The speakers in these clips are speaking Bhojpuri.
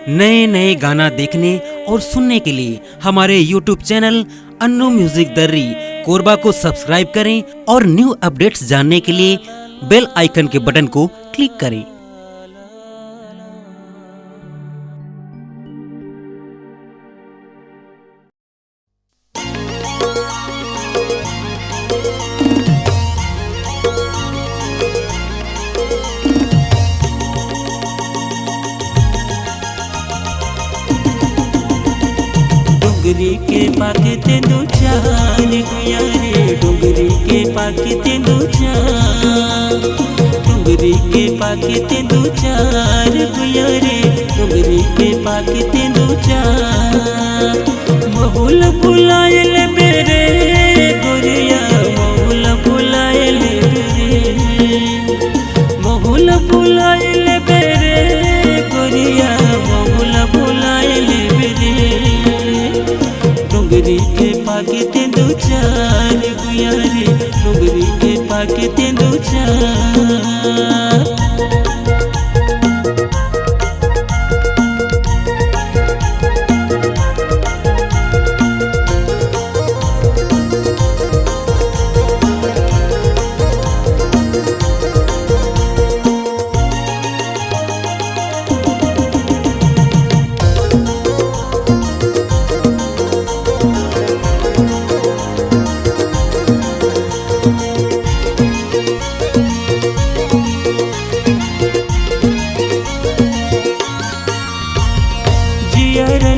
नए नए गाना देखने और सुनने के लिए हमारे YouTube चैनल अन्नू म्यूजिक दर्री कोरबा को सब्सक्राइब करें और न्यू अपडेट्स जानने के लिए बेल आइकन के बटन को क्लिक करें। डुंगरी के पाके तेंदु चार गुया रे, डुंगरी के पाके तेंदु चार, डुंगरी के पाके तेंदु चार गुया रे, डुंगरी के पाके तेंदु चार। बहुल बुलायल बेरे गुरिया, बहुल बुलायल बेरे, बहुल बुलायल बेरे गुरिया, बहुल बुलायल बेरे। डुंगरी के पाके तेंदु चार गुया रे, डुंगरी के पाके तेंदु चार।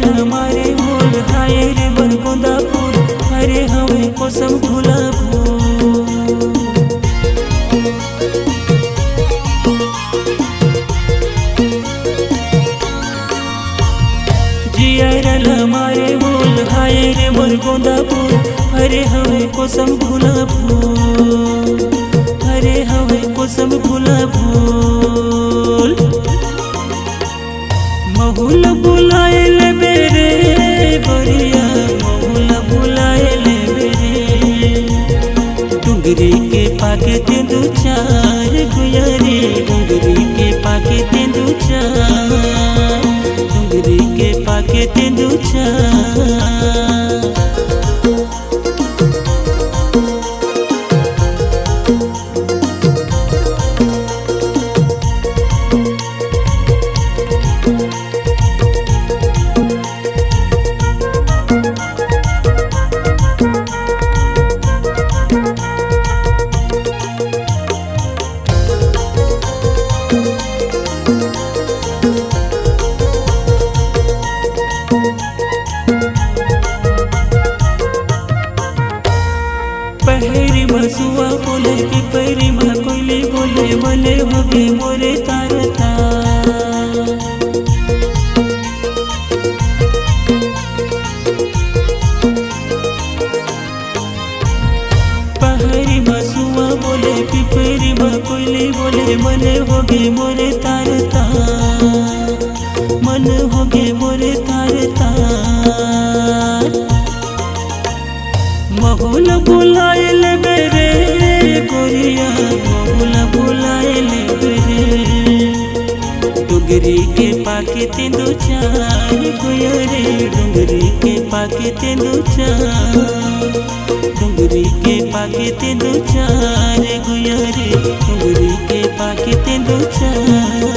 हमारे मोल हाय रे बरगोंदा फूल, हरे हवे कोसम गुलाब जियारल हमारे मोल हाय रे बरगोंदा फूल, हरे हवे कोसम गुलाब, हरे हवे कोसम गुलाब। महुल बुलायल बेरे गोरिया, महुल बुलायल बेरे। डुंगरी के पाके तेंदु चार गुया रे, डुंगरी के पाके तेंदु चार, डुंगरी के पाके तेंदु चार। पहरी मसुआ बोले पिपरी माँ कोयले बोले, मने होगे मोरे तारता। पहरी मसुआ बोले पिपरी माँ कोयले बोले, मने होगे मोरे तारता, मन होगे मोरे तारता। महुल बुलायल बेरे गोरिया, महुल बुलायल बेरे। डुंगरी के पाके तेंदु चार गुया रे, डुंगरी के पाके तेंदु चार, डुंगरी के पाके तेंदु चार गुया रे, डुंगरी के पाके तेंदु चार।